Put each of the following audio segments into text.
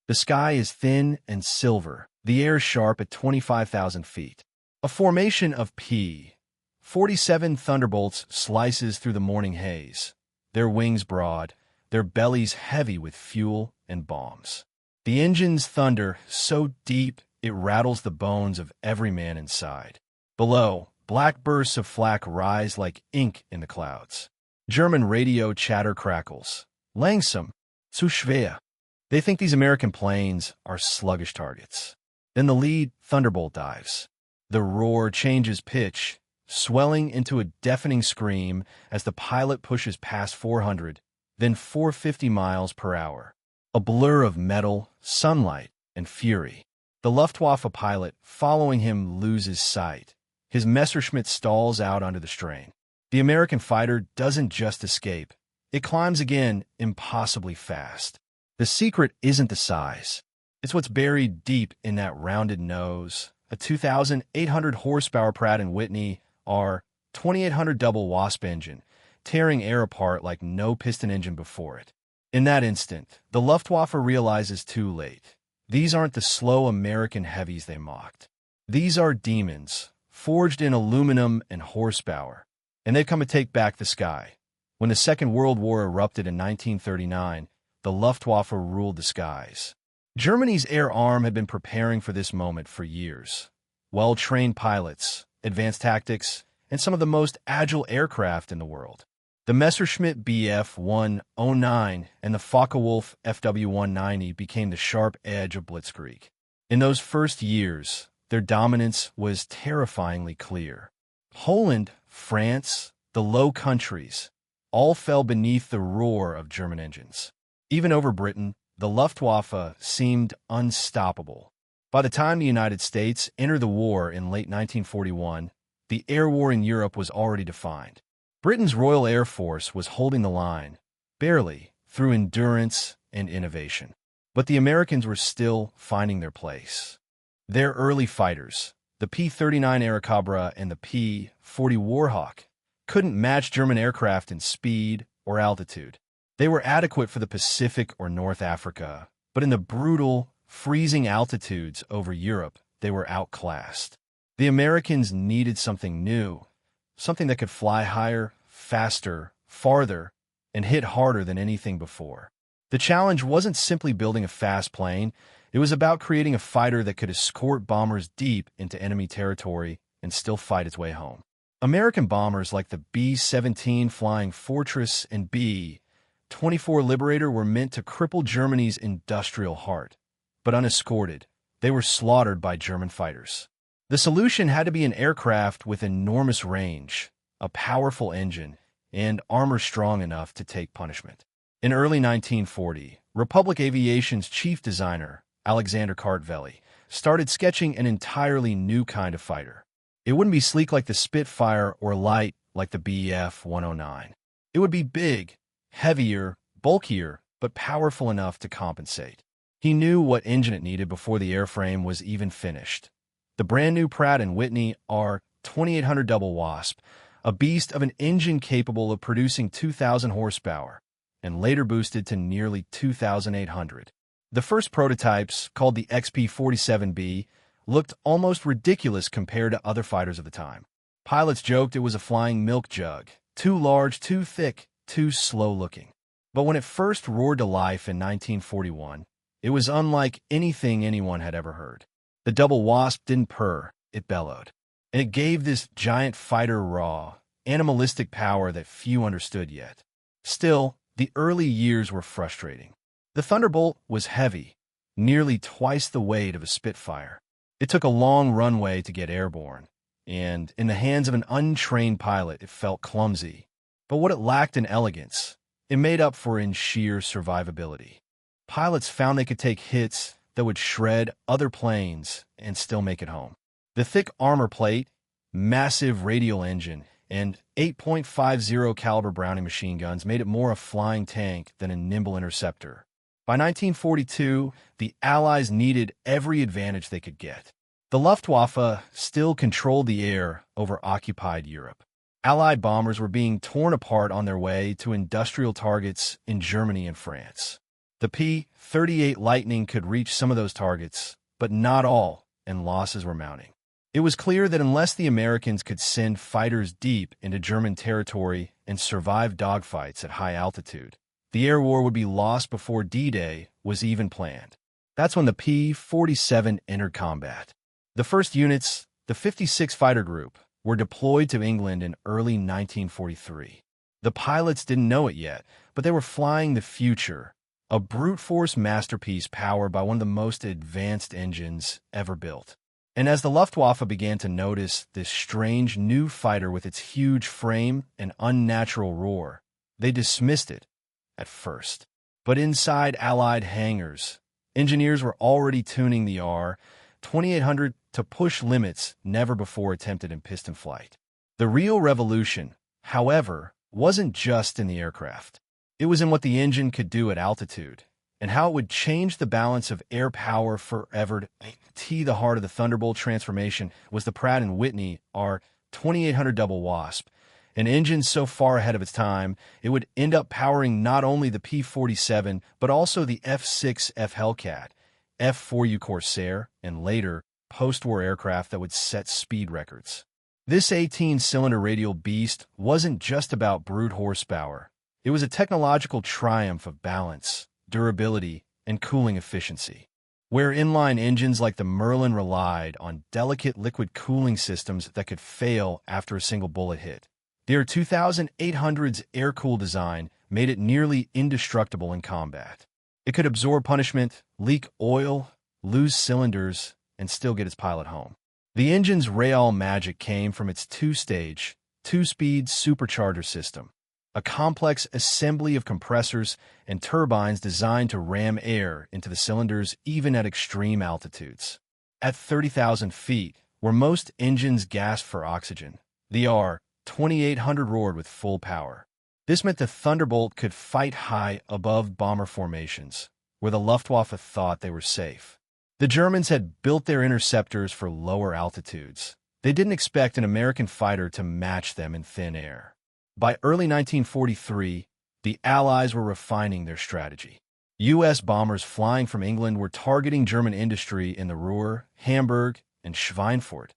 The sky is thin and silver, the air sharp at 25,000 feet. A formation of P-47 Thunderbolts slices through the morning haze, their wings broad, their bellies heavy with fuel and bombs. The engines thunder so deep it rattles the bones of every man inside. Below, black bursts of flak rise like ink in the clouds. German radio chatter crackles. Langsam, zu schwer. They think these American planes are sluggish targets. Then the lead Thunderbolt dives. The roar changes pitch, swelling into a deafening scream as the pilot pushes past 400, then 450 miles per hour. A blur of metal, sunlight, and fury. The Luftwaffe pilot following him loses sight. His Messerschmitt stalls out under the strain. The American fighter doesn't just escape. It climbs again, impossibly fast. The secret isn't the size. It's what's buried deep in that rounded nose. A 2,800 horsepower Pratt and Whitney R-2800 double Wasp engine, tearing air apart like no piston engine before it. In that instant, the Luftwaffe realizes too late. These aren't the slow American heavies they mocked. These are demons, forged in aluminum and horsepower, and they've come to take back the sky. When the Second World War erupted in 1939, the Luftwaffe ruled the skies. Germany's air arm had been preparing for this moment for years. Well-trained pilots, advanced tactics, and some of the most agile aircraft in the world. The Messerschmitt Bf 109 and the Focke-Wulf FW-190 became the sharp edge of Blitzkrieg. In those first years, their dominance was terrifyingly clear. Poland, France, the Low Countries, all fell beneath the roar of German engines. Even over Britain, the Luftwaffe seemed unstoppable. By the time the United States entered the war in late 1941, the air war in Europe was already defined. Britain's Royal Air Force was holding the line, barely, through endurance and innovation. But the Americans were still finding their place. Their early fighters, the P-39 Airacobra and the P-40 Warhawk, couldn't match German aircraft in speed or altitude. They were adequate for the Pacific or North Africa, but in the brutal, freezing altitudes over Europe, they were outclassed. The Americans needed something new, something that could fly higher, faster, farther, and hit harder than anything before. The challenge wasn't simply building a fast plane, it was about creating a fighter that could escort bombers deep into enemy territory and still fight its way home. American bombers like the B-17 Flying Fortress and B-24 Liberator were meant to cripple Germany's industrial heart. But unescorted, they were slaughtered by German fighters. The solution had to be an aircraft with enormous range, a powerful engine, and armor strong enough to take punishment. In early 1940, Republic Aviation's chief designer, Alexander Kartveli, started sketching an entirely new kind of fighter. It wouldn't be sleek like the Spitfire or light like the Bf 109. It would be big, heavier, bulkier, but powerful enough to compensate. He knew what engine it needed before the airframe was even finished. The brand-new Pratt & Whitney R-2800 double Wasp, a beast of an engine capable of producing 2,000 horsepower, and later boosted to nearly 2,800. The first prototypes, called the XP-47B, looked almost ridiculous compared to other fighters of the time. Pilots joked it was a flying milk jug, too large, too thick, too slow-looking. But when it first roared to life in 1941, it was unlike anything anyone had ever heard. The double Wasp didn't purr, it bellowed. And it gave this giant fighter raw, animalistic power that few understood yet. Still, the early years were frustrating. The Thunderbolt was heavy, nearly twice the weight of a Spitfire. It took a long runway to get airborne, and in the hands of an untrained pilot, it felt clumsy. But what it lacked in elegance, it made up for in sheer survivability. Pilots found they could take hits that would shred other planes and still make it home. The thick armor plate, massive radial engine, and 8.50 caliber Browning machine guns made it more a flying tank than a nimble interceptor. By 1942, the Allies needed every advantage they could get. The Luftwaffe still controlled the air over occupied Europe. Allied bombers were being torn apart on their way to industrial targets in Germany and France. The The P-38 Lightning could reach some of those targets, but not all, and losses were mounting. It was clear that unless the Americans could send fighters deep into German territory and survive dogfights at high altitude, the air war would be lost before D-Day was even planned. That's when the P-47 entered combat. The first units, the 56 Fighter Group, were deployed to England in early 1943. The pilots didn't know it yet, but they were flying the future, a brute force masterpiece powered by one of the most advanced engines ever built. And as the Luftwaffe began to notice this strange new fighter with its huge frame and unnatural roar, they dismissed it at first. But inside Allied hangars, engineers were already tuning the R-2800 to push limits never before attempted in piston flight. The real revolution, however, wasn't just in the aircraft. It was in what the engine could do at altitude, and how it would change the balance of air power forever. The heart of the Thunderbolt transformation was the Pratt and Whitney R-2800 double Wasp, an engine so far ahead of its time, it would end up powering not only the P-47, but also the F-6F Hellcat, F-4U Corsair, and later, post-war aircraft that would set speed records. This 18-cylinder radial beast wasn't just about brute horsepower. It was a technological triumph of balance, durability, and cooling efficiency. Where inline engines like the Merlin relied on delicate liquid cooling systems that could fail after a single bullet hit, their 2800's air-cooled design made it nearly indestructible in combat. It could absorb punishment, leak oil, lose cylinders, and still get its pilot home. The engine's real magic came from its two-stage, two-speed supercharger system, a complex assembly of compressors and turbines designed to ram air into the cylinders even at extreme altitudes. At 30,000 feet, where most engines gasped for oxygen, the R-2800 roared with full power. This meant the Thunderbolt could fight high above bomber formations, where the Luftwaffe thought they were safe. The Germans had built their interceptors for lower altitudes. They didn't expect an American fighter to match them in thin air. By early 1943, the Allies were refining their strategy. U.S. bombers flying from England were targeting German industry in the Ruhr, Hamburg, and Schweinfurt,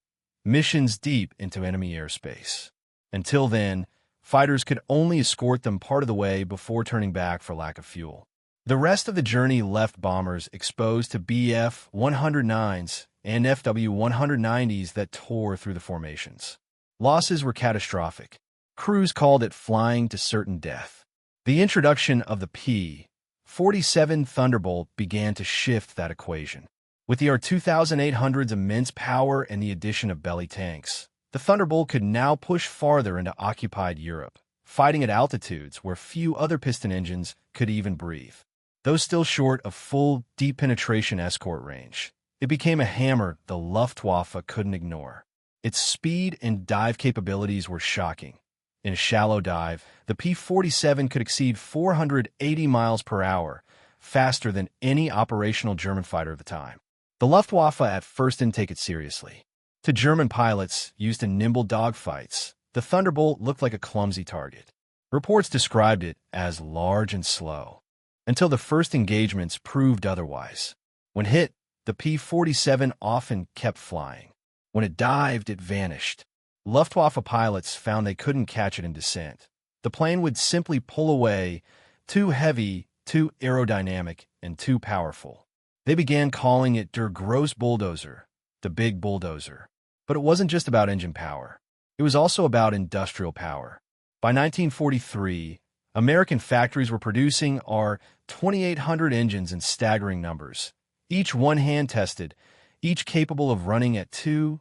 missions deep into enemy airspace. Until then, fighters could only escort them part of the way before turning back for lack of fuel. The rest of the journey left bombers exposed to Bf-109s and FW-190s that tore through the formations. Losses were catastrophic. Crews called it flying to certain death. The introduction of the P-47 Thunderbolt began to shift that equation. With the R-2800's immense power and the addition of belly tanks, the Thunderbolt could now push farther into occupied Europe, fighting at altitudes where few other piston engines could even breathe. Though still short of full, deep penetration escort range, it became a hammer the Luftwaffe couldn't ignore. Its speed and dive capabilities were shocking. In a shallow dive, the P-47 could exceed 480 miles per hour, faster than any operational German fighter of the time. The Luftwaffe at first didn't take it seriously. To German pilots used in nimble dogfights, the Thunderbolt looked like a clumsy target. Reports described it as large and slow, until the first engagements proved otherwise. When hit, the P-47 often kept flying. When it dived, it vanished. Luftwaffe pilots found they couldn't catch it in descent. The plane would simply pull away, too heavy, too aerodynamic, and too powerful. They began calling it der große Bulldozer, the big bulldozer. But it wasn't just about engine power. It was also about industrial power. By 1943, American factories were producing R-2800 engines in staggering numbers, each one hand-tested, each capable of running at 2,000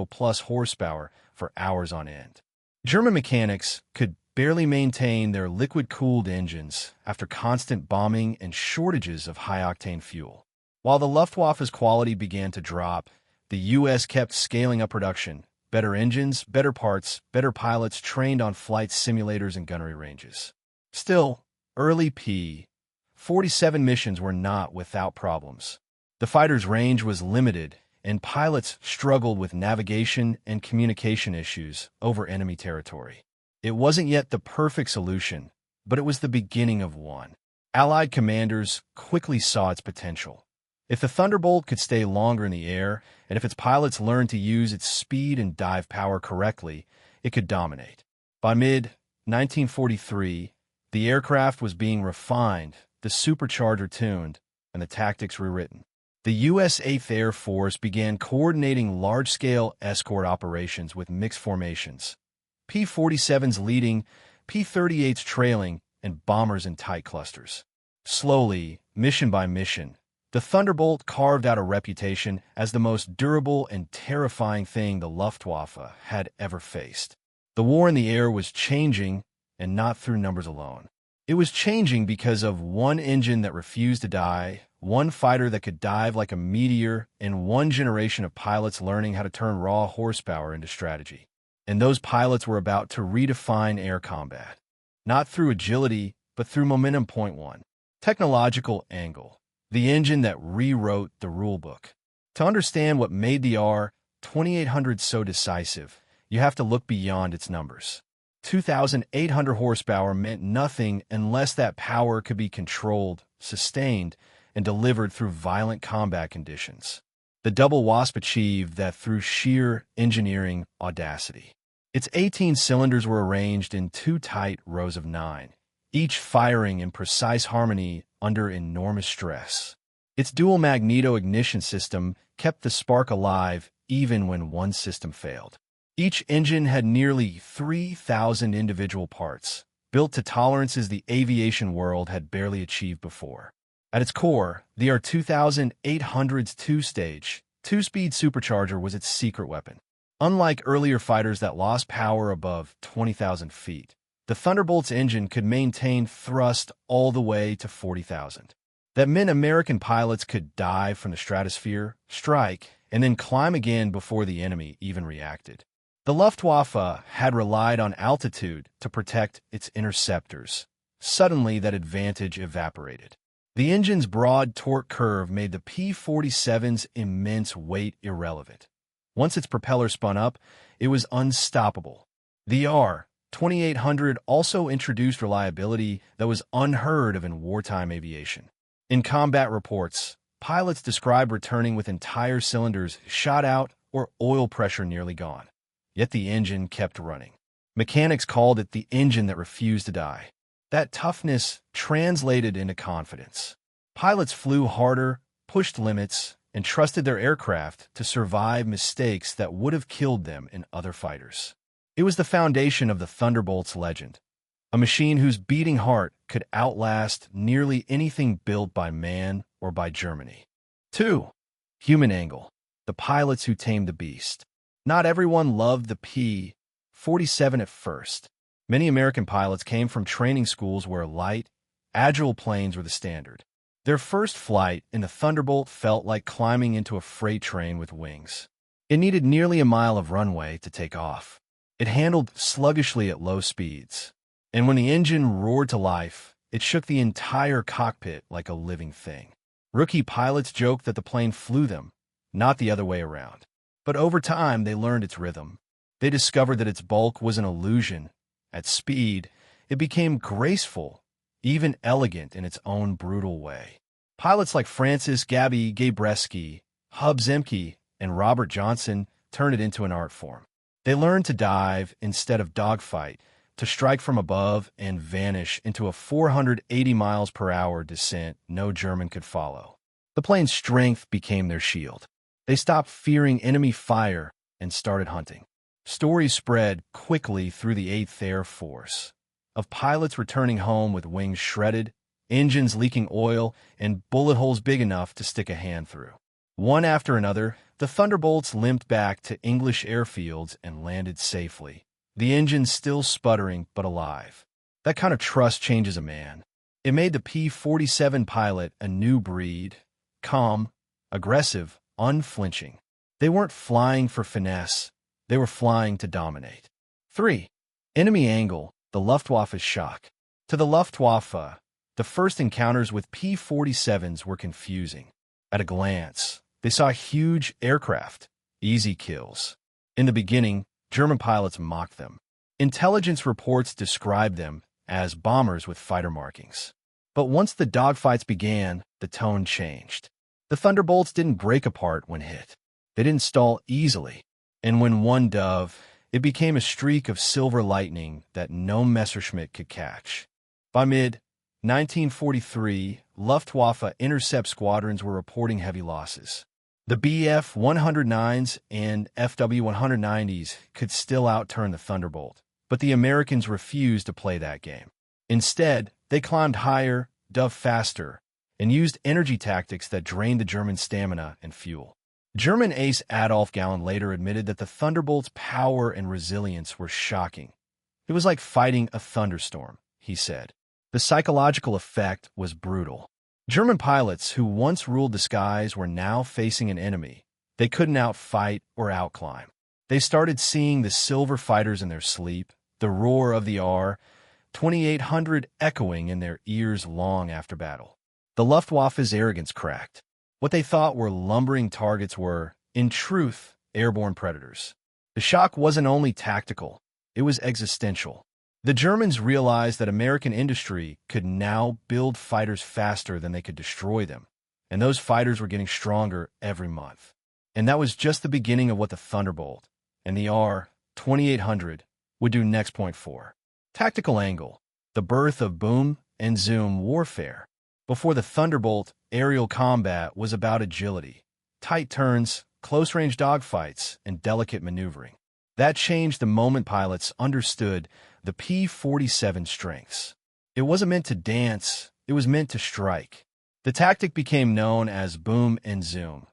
plus horsepower for hours on end. German mechanics could barely maintain their liquid-cooled engines after constant bombing and shortages of high-octane fuel. While the Luftwaffe's quality began to drop, the U.S. kept scaling up production. Better engines, better parts, better pilots trained on flight simulators and gunnery ranges. Still, early P-47 missions were not without problems. The fighter's range was limited, and pilots struggled with navigation and communication issues over enemy territory. It wasn't yet the perfect solution, but it was the beginning of one. Allied commanders quickly saw its potential. If the Thunderbolt could stay longer in the air, and if its pilots learned to use its speed and dive power correctly, it could dominate. By mid-1943, the aircraft was being refined, the supercharger tuned, and the tactics rewritten. The U.S. 8th Air Force began coordinating large-scale escort operations with mixed formations. P-47s leading, P-38s trailing, and bombers in tight clusters. Slowly, mission by mission, the Thunderbolt carved out a reputation as the most durable and terrifying thing the Luftwaffe had ever faced. The war in the air was changing, and not through numbers alone. It was changing because of one engine that refused to die, one fighter that could dive like a meteor, and one generation of pilots learning how to turn raw horsepower into strategy. And those pilots were about to redefine air combat. Not through agility, but through momentum. Point 1. Technological angle. The engine that rewrote the rulebook. To understand what made the R-2800 so decisive, you have to look beyond its numbers. 2,800 horsepower meant nothing unless that power could be controlled, sustained, and delivered through violent combat conditions. The double Wasp achieved that through sheer engineering audacity. Its 18 cylinders were arranged in two tight rows of 9, each firing in precise harmony under enormous stress. Its dual magneto ignition system kept the spark alive even when one system failed. Each engine had nearly 3,000 individual parts, built to tolerances the aviation world had barely achieved before. At its core, the R-2800's two-stage, two-speed supercharger was its secret weapon. Unlike earlier fighters that lost power above 20,000 feet, the Thunderbolt's engine could maintain thrust all the way to 40,000. That meant American pilots could dive from the stratosphere, strike, and then climb again before the enemy even reacted. The Luftwaffe had relied on altitude to protect its interceptors. Suddenly, that advantage evaporated. The engine's broad torque curve made the P-47's immense weight irrelevant. Once its propeller spun up, it was unstoppable. The R-2800 also introduced reliability that was unheard of in wartime aviation. In combat reports, pilots described returning with entire cylinders shot out or oil pressure nearly gone. Yet the engine kept running. Mechanics called it the engine that refused to die. That toughness translated into confidence. Pilots flew harder, pushed limits, and trusted their aircraft to survive mistakes that would have killed them in other fighters. It was the foundation of the Thunderbolt's legend, a machine whose beating heart could outlast nearly anything built by man or by Germany. 2. Human angle. The pilots who tamed the beast. Not everyone loved the P-47 at first. Many American pilots came from training schools where light, agile planes were the standard. Their first flight in the Thunderbolt felt like climbing into a freight train with wings. It needed nearly a mile of runway to take off. It handled sluggishly at low speeds. And when the engine roared to life, it shook the entire cockpit like a living thing. Rookie pilots joked that the plane flew them, not the other way around. But over time, they learned its rhythm. They discovered that its bulk was an illusion. At speed, it became graceful, even elegant in its own brutal way. Pilots like Francis Gabby Gabreski, Hub Zemke, and Robert Johnson turned it into an art form. They learned to dive instead of dogfight, to strike from above and vanish into a 480 miles per hour descent no German could follow. The plane's strength became their shield. They stopped fearing enemy fire and started hunting. Stories spread quickly through the 8th Air Force of pilots returning home with wings shredded, engines leaking oil, and bullet holes big enough to stick a hand through. One after another, the Thunderbolts limped back to English airfields and landed safely, the engine still sputtering but alive. That kind of trust changes a man. It made the P-47 pilot a new breed, calm, aggressive, unflinching. They weren't flying for finesse. They were flying to dominate. 3. Enemy angle, the Luftwaffe's shock. To the Luftwaffe, the first encounters with P-47s were confusing. At a glance, they saw huge aircraft, easy kills. In the beginning, German pilots mocked them. Intelligence reports described them as bombers with fighter markings. But once the dogfights began, the tone changed. The Thunderbolts didn't break apart when hit. They didn't stall easily. And when one dove, it became a streak of silver lightning that no Messerschmitt could catch. By mid-1943, Luftwaffe intercept squadrons were reporting heavy losses. The Bf-109s and Fw-190s could still outturn the Thunderbolt, but the Americans refused to play that game. Instead, they climbed higher, dove faster, and used energy tactics that drained the German stamina and fuel. German ace Adolf Galland later admitted that the Thunderbolt's power and resilience were shocking. It was like fighting a thunderstorm, he said. The psychological effect was brutal. German pilots who once ruled the skies were now facing an enemy they couldn't outfight or outclimb. They started seeing the silver fighters in their sleep, the roar of the R-2800 echoing in their ears long after battle. The Luftwaffe's arrogance cracked. What they thought were lumbering targets were, in truth, airborne predators. The shock wasn't only tactical, it was existential. The Germans realized that American industry could now build fighters faster than they could destroy them, and those fighters were getting stronger every month. And that was just the beginning of what the Thunderbolt and the R-2800 would do next. Point 4. Tactical angle. The birth of boom and zoom warfare. Before the Thunderbolt, aerial combat was about agility, tight turns, close-range dogfights, and delicate maneuvering. That changed the moment pilots understood the P-47 strengths. It wasn't meant to dance, it was meant to strike. The tactic became known as boom and zoom.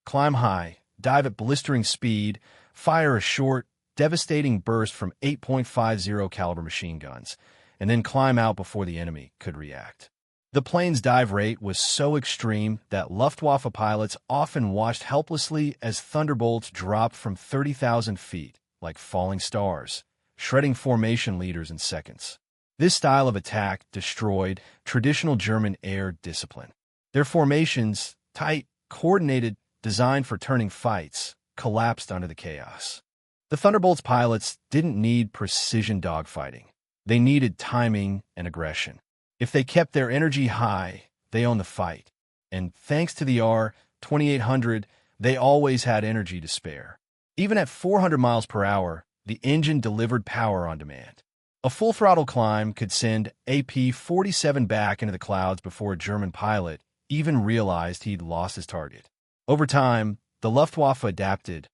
Climb high, dive at blistering speed, fire a short, devastating burst from 8.50 caliber machine guns, and then climb out before the enemy could react. The plane's dive rate was so extreme that Luftwaffe pilots often watched helplessly as Thunderbolts dropped from 30,000 feet, like falling stars, shredding formation leaders in seconds. This style of attack destroyed traditional German air discipline. Their formations, tight, coordinated, designed for turning fights, collapsed under the chaos. The Thunderbolts pilots didn't need precision dogfighting. They needed timing and aggression. If they kept their energy high, they owned the fight. And thanks to the R-2800, they always had energy to spare. Even at 400 miles per hour, the engine delivered power on demand. A full-throttle climb could send a P-47 back into the clouds before a German pilot even realized he'd lost his target. Over time, the Luftwaffe adapted,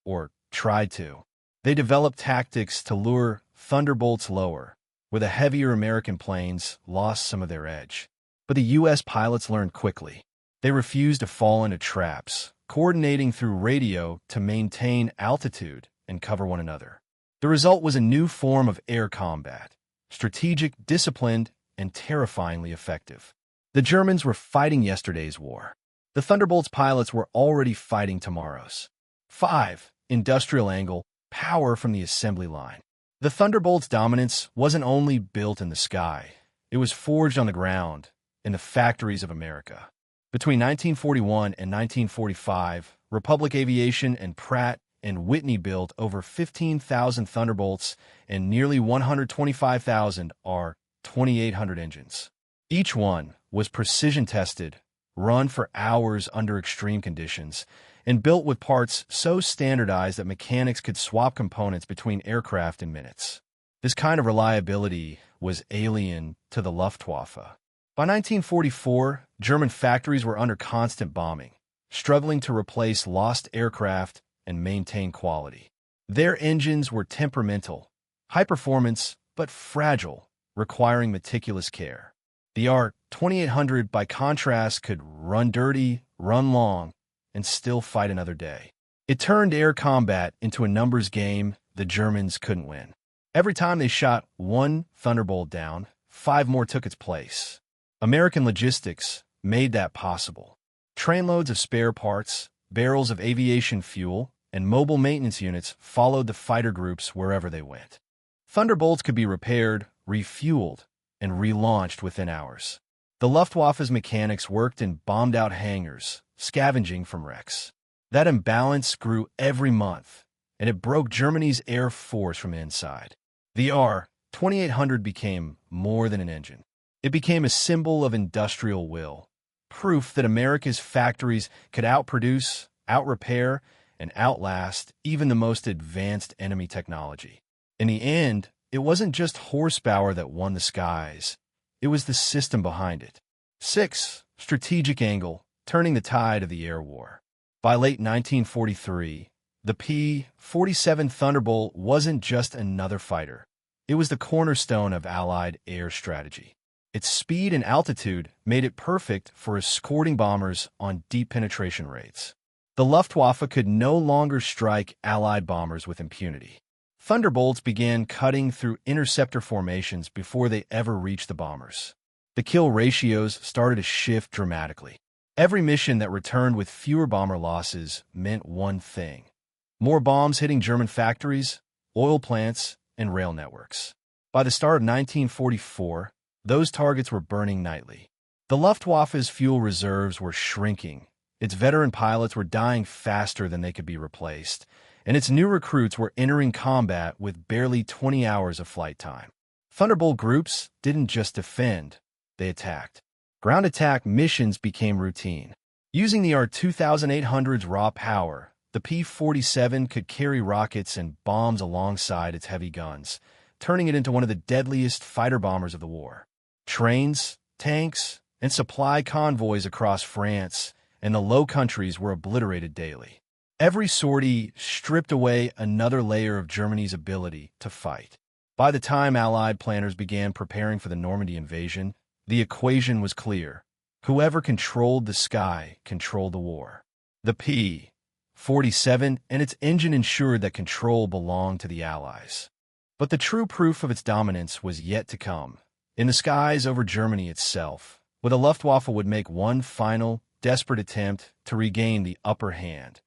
or tried to. They developed tactics to lure Thunderbolts lower, where the heavier American planes lost some of their edge. But the U.S. pilots learned quickly. They refused to fall into traps, coordinating through radio to maintain altitude and cover one another. The result was a new form of air combat, strategic, disciplined, and terrifyingly effective. The Germans were fighting yesterday's war. The Thunderbolts pilots were already fighting tomorrow's. 5. Industrial angle, power from the assembly line. The Thunderbolt's dominance wasn't only built in the sky, it was forged on the ground, in the factories of America. Between 1941 and 1945, Republic Aviation and Pratt and Whitney built over 15,000 Thunderbolts and nearly 125,000 R-2800 engines. Each one was precision-tested, run for hours under extreme conditions, and built with parts so standardized that mechanics could swap components between aircraft in minutes. This kind of reliability was alien to the Luftwaffe. By 1944, German factories were under constant bombing, struggling to replace lost aircraft and maintain quality. Their engines were temperamental, high-performance, but fragile, requiring meticulous care. The R-2800, by contrast, could run dirty, run long, and still fight another day. It turned air combat into a numbers game the Germans couldn't win. Every time they shot one Thunderbolt down, 5 more took its place. American logistics made that possible. Trainloads of spare parts, barrels of aviation fuel, and mobile maintenance units followed the fighter groups wherever they went. Thunderbolts could be repaired, refueled, and relaunched within hours. The Luftwaffe's mechanics worked in bombed-out hangars, scavenging from wrecks. That imbalance grew every month, and it broke Germany's air force from inside. The R-2800 became more than an engine. It became a symbol of industrial will, proof that America's factories could outproduce, outrepair, and outlast even the most advanced enemy technology. In the end, it wasn't just horsepower that won the skies. It was the system behind it. 6. Strategic angle, turning the tide of the air war. By late 1943, the P-47 Thunderbolt wasn't just another fighter. It was the cornerstone of Allied air strategy. Its speed and altitude made it perfect for escorting bombers on deep penetration raids. The Luftwaffe could no longer strike Allied bombers with impunity. Thunderbolts began cutting through interceptor formations before they ever reached the bombers. The kill ratios started to shift dramatically. Every mission that returned with fewer bomber losses meant one thing: more bombs hitting German factories, oil plants, and rail networks. By the start of 1944, those targets were burning nightly. The Luftwaffe's fuel reserves were shrinking. Its veteran pilots were dying faster than they could be replaced, and its new recruits were entering combat with barely 20 hours of flight time. Thunderbolt groups didn't just defend, they attacked. Ground attack missions became routine. Using the R-2800's raw power, the P-47 could carry rockets and bombs alongside its heavy guns, turning it into one of the deadliest fighter bombers of the war. Trains, tanks, and supply convoys across France and the Low Countries were obliterated daily. Every sortie stripped away another layer of Germany's ability to fight. By the time Allied planners began preparing for the Normandy invasion, the equation was clear. Whoever controlled the sky controlled the war. The P-47 and its engine ensured that control belonged to the Allies. But the true proof of its dominance was yet to come. In the skies over Germany itself, where the Luftwaffe would make one final, desperate attempt to regain the upper hand.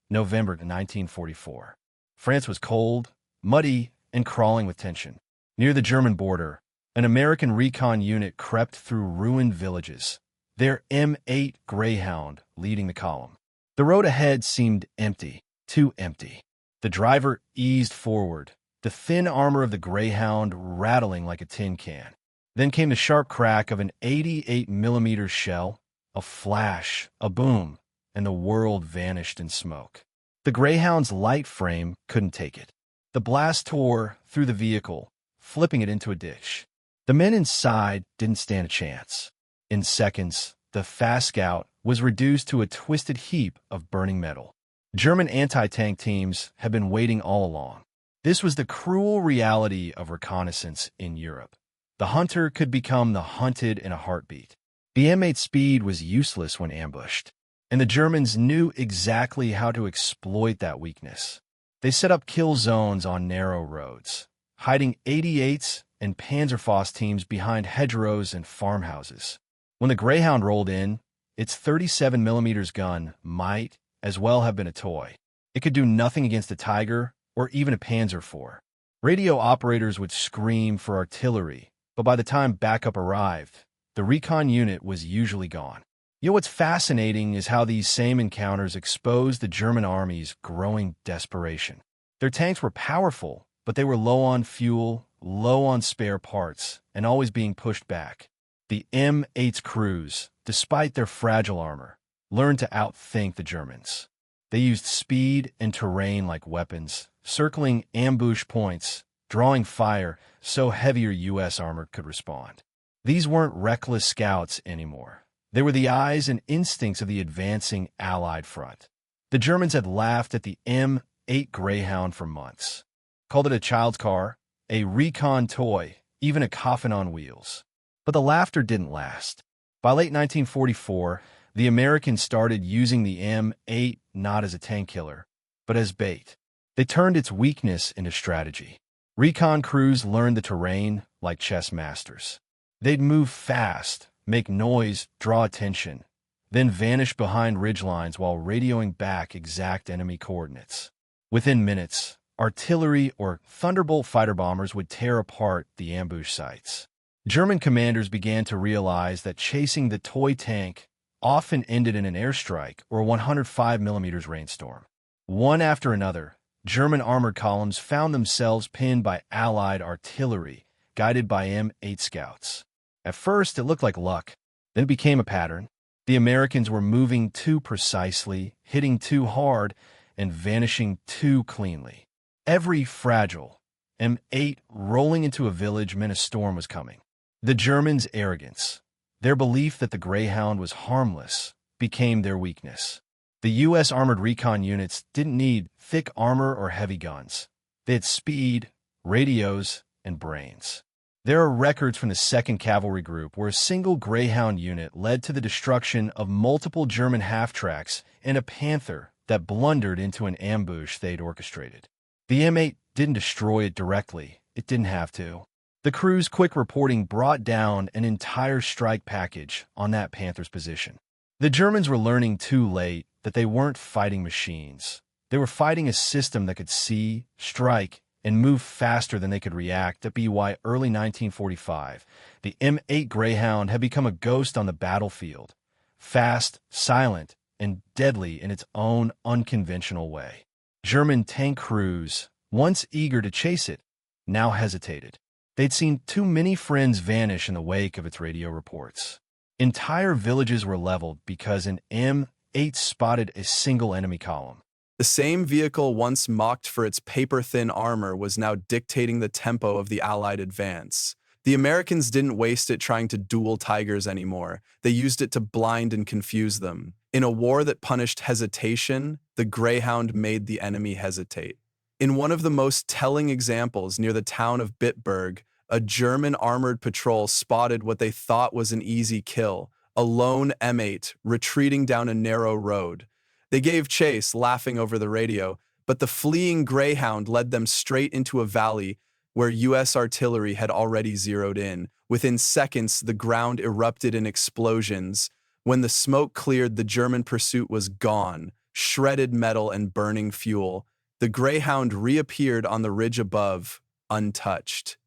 November 1944. France was cold, muddy, and crawling with tension. Near the German border, an American recon unit crept through ruined villages, their M8 Greyhound leading the column. The road ahead seemed empty, too empty. The driver eased forward, the thin armor of the Greyhound rattling like a tin can. Then came the sharp crack of an 88mm shell, a flash, a boom, and the world vanished in smoke. The Greyhound's light frame couldn't take it. The blast tore through the vehicle, flipping it into a ditch. The men inside didn't stand a chance. In seconds, the fast scout was reduced to a twisted heap of burning metal. German anti-tank teams had been waiting all along. This was the cruel reality of reconnaissance in Europe. The hunter could become the hunted in a heartbeat. The M8 speed was useless when ambushed, and the Germans knew exactly how to exploit that weakness. They set up kill zones on narrow roads, hiding 88s and Panzerfaust teams behind hedgerows and farmhouses. When the Greyhound rolled in, its 37mm gun might as well have been a toy. It could do nothing against a Tiger or even a Panzer IV. Radio operators would scream for artillery, but by the time backup arrived, the recon unit was usually gone. You know what's fascinating is how these same encounters exposed the German army's growing desperation. Their tanks were powerful, but they were low on fuel, low on spare parts, and always being pushed back. The M8's crews, despite their fragile armor, learned to outthink the Germans. They used speed and terrain like weapons, circling ambush points, drawing fire so heavier U.S. armor could respond. These weren't reckless scouts anymore. They were the eyes and instincts of the advancing Allied front. The Germans had laughed at the M8 Greyhound for months, called it a child's car, a recon toy, even a coffin on wheels. But the laughter didn't last. By late 1944, the Americans started using the M8 not as a tank killer, but as bait. They turned its weakness into strategy. Recon crews learned the terrain like chess masters. They'd move fast, make noise, draw attention, then vanish behind ridgelines while radioing back exact enemy coordinates. Within minutes, artillery or Thunderbolt fighter bombers would tear apart the ambush sites. German commanders began to realize that chasing the toy tank often ended in an airstrike or a 105mm rainstorm. One after another, German armored columns found themselves pinned by Allied artillery, guided by M8 scouts. At first, it looked like luck. Then it became a pattern. The Americans were moving too precisely, hitting too hard, and vanishing too cleanly. Every fragile M8 rolling into a village meant a storm was coming. The Germans' arrogance, their belief that the Greyhound was harmless, became their weakness. The U.S. armored recon units didn't need thick armor or heavy guns. They had speed, radios, and brains. There are records from the 2nd Cavalry Group where a single Greyhound unit led to the destruction of multiple German half-tracks and a Panther that blundered into an ambush they'd orchestrated. The M8 didn't destroy it directly. It didn't have to. The crew's quick reporting brought down an entire strike package on that Panther's position. The Germans were learning too late that they weren't fighting machines. They were fighting a system that could see, strike, and move faster than they could react. That be why early 1945, the M8 Greyhound had become a ghost on the battlefield, fast, silent, and deadly in its own unconventional way. German tank crews, once eager to chase it, now hesitated. They'd seen too many friends vanish in the wake of its radio reports. Entire villages were leveled because an M8 spotted a single enemy column. The same vehicle once mocked for its paper-thin armor was now dictating the tempo of the Allied advance. The Americans didn't waste it trying to duel Tigers anymore. They used it to blind and confuse them. In a war that punished hesitation, the Greyhound made the enemy hesitate. In one of the most telling examples near the town of Bitburg, a German armored patrol spotted what they thought was an easy kill, a lone M8 retreating down a narrow road. They gave chase, laughing over the radio, but the fleeing Greyhound led them straight into a valley where U.S. artillery had already zeroed in. Within seconds, the ground erupted in explosions. When the smoke cleared, the German pursuit was gone, shredded metal and burning fuel. The Greyhound reappeared on the ridge above, untouched.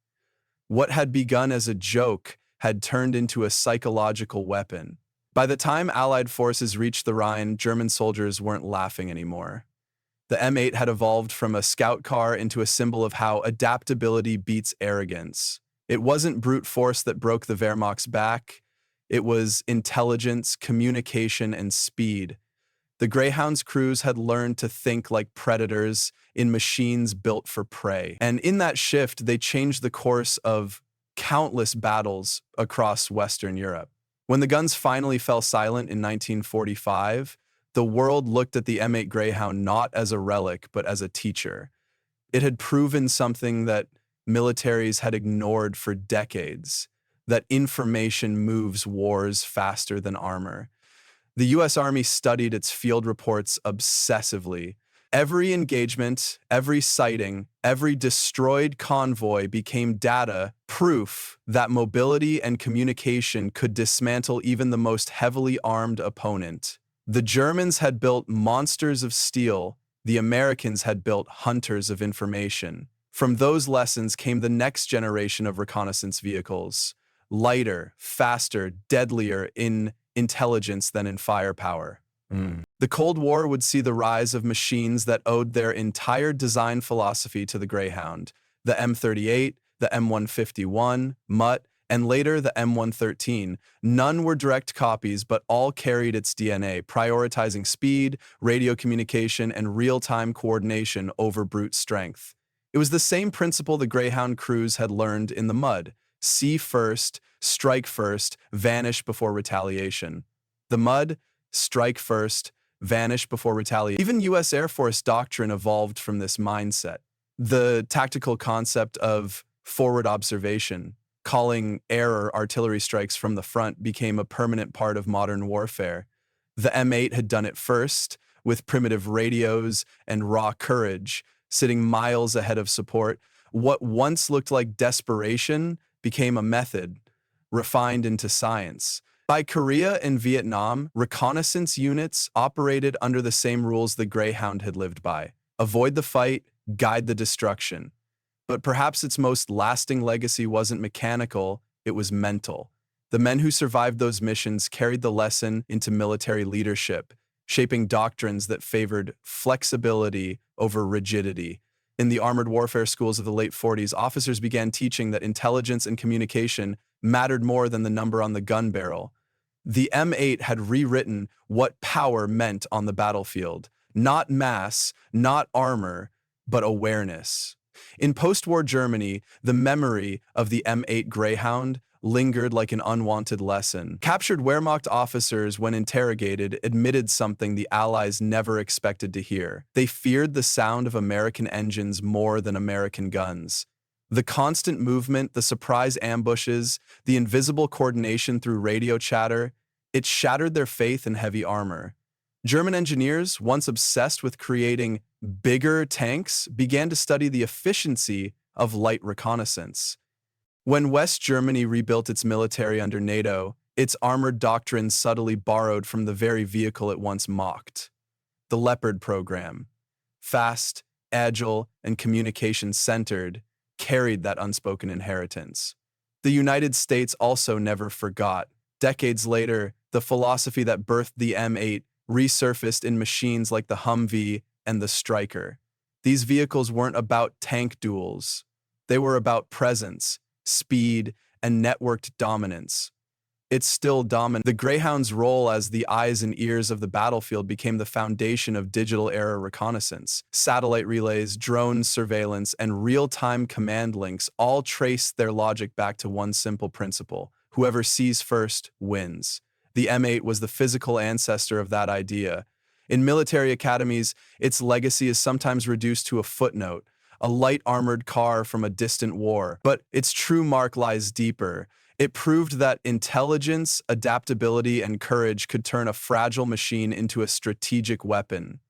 What had begun as a joke had turned into a psychological weapon. By the time Allied forces reached the Rhine, German soldiers weren't laughing anymore. The M8 had evolved from a scout car into a symbol of how adaptability beats arrogance. It wasn't brute force that broke the Wehrmacht's back. It was intelligence, communication, and speed. The Greyhound's crews had learned to think like predators in machines built for prey. And in that shift, they changed the course of countless battles across Western Europe. When the guns finally fell silent in 1945, the world looked at the M8 Greyhound not as a relic, but as a teacher. It had proven something that militaries had ignored for decades, that information moves wars faster than armor. The U.S. Army studied its field reports obsessively. Every engagement, every sighting, every destroyed convoy became data, proof that mobility and communication could dismantle even the most heavily armed opponent. The Germans had built monsters of steel. The Americans had built hunters of information. From those lessons came the next generation of reconnaissance vehicles, lighter, faster, deadlier in intelligence than in firepower. The Cold War would see the rise of machines that owed their entire design philosophy to the Greyhound. The M38, the M151, Mutt, and later the M113. None were direct copies, but all carried its DNA, prioritizing speed, radio communication, and real-time coordination over brute strength. It was the same principle the Greyhound crews had learned in the mud. See first, strike first, vanish before retaliation. The mud, strike first, vanish before retaliation. Even U.S. Air Force doctrine evolved from this mindset. The tactical concept of forward observation, calling air artillery strikes from the front, became a permanent part of modern warfare. The M8 had done it first, with primitive radios and raw courage, sitting miles ahead of support. What once looked like desperation became a method, refined into science. By Korea and Vietnam, reconnaissance units operated under the same rules the Greyhound had lived by. Avoid the fight, guide the destruction. But perhaps its most lasting legacy wasn't mechanical, it was mental. The men who survived those missions carried the lesson into military leadership, shaping doctrines that favored flexibility over rigidity. In the armored warfare schools of the late 40s, officers began teaching that intelligence and communication mattered more than the number on the gun barrel. The M8 had rewritten what power meant on the battlefield. Not mass, not armor, but awareness. In post-war Germany, the memory of the M8 Greyhound lingered like an unwanted lesson. Captured Wehrmacht officers, when interrogated, admitted something the Allies never expected to hear. They feared the sound of American engines more than American guns. The constant movement, the surprise ambushes, the invisible coordination through radio chatter, it shattered their faith in heavy armor. German engineers, once obsessed with creating bigger tanks, began to study the efficiency of light reconnaissance. When West Germany rebuilt its military under NATO, its armored doctrine subtly borrowed from the very vehicle it once mocked. The Leopard program, fast, agile, and communication-centered, carried that unspoken inheritance. The United States also never forgot. Decades later, the philosophy that birthed the M8 resurfaced in machines like the Humvee and the Stryker. These vehicles weren't about tank duels. They were about presence, speed, and networked dominance. It's still dominant. The Greyhound's role as the eyes and ears of the battlefield became the foundation of digital-era reconnaissance. Satellite relays, drone surveillance, and real-time command links all traced their logic back to one simple principle: whoever sees first wins. The M8 was the physical ancestor of that idea. In military academies, its legacy is sometimes reduced to a footnote, a light armored car from a distant war. But its true mark lies deeper. It proved that intelligence, adaptability, and courage could turn a fragile machine into a strategic weapon.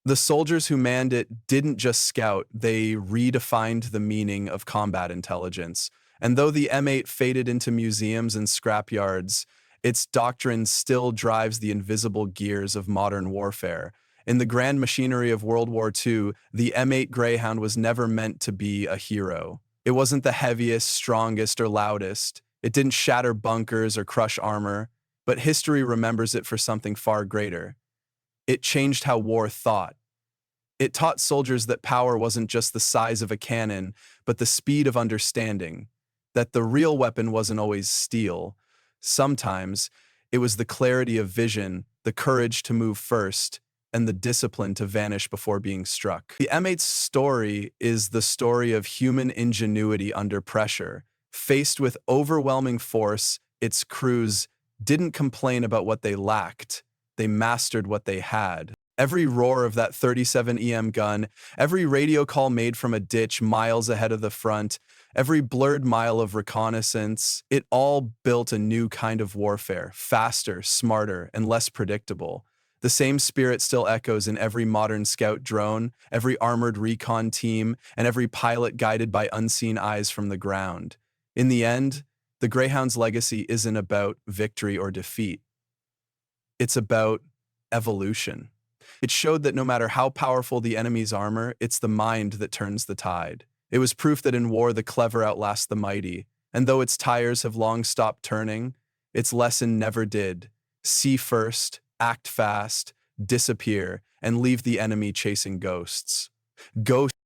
The soldiers who manned it didn't just scout, they redefined the meaning of combat intelligence. And though the M8 faded into museums and scrapyards, its doctrine still drives the invisible gears of modern warfare. In the grand machinery of World War II, the M8 Greyhound was never meant to be a hero. It wasn't the heaviest, strongest, or loudest. It didn't shatter bunkers or crush armor, but history remembers it for something far greater. It changed how war thought. It taught soldiers that power wasn't just the size of a cannon, but the speed of understanding, that the real weapon wasn't always steel. Sometimes, it was the clarity of vision, the courage to move first, and the discipline to vanish before being struck. The M8's story is the story of human ingenuity under pressure. Faced with overwhelming force, its crews didn't complain about what they lacked. They mastered what they had. Every roar of that 37 EM gun, every radio call made from a ditch miles ahead of the front, every blurred mile of reconnaissance, it all built a new kind of warfare, faster, smarter, and less predictable. The same spirit still echoes in every modern scout drone, every armored recon team, and every pilot guided by unseen eyes from the ground. In the end, the Greyhound's legacy isn't about victory or defeat. It's about evolution. It showed that no matter how powerful the enemy's armor, it's the mind that turns the tide. It was proof that in war, the clever outlast the mighty, and though its tires have long stopped turning, its lesson never did. See first, act fast, disappear, and leave the enemy chasing ghosts. Ghosts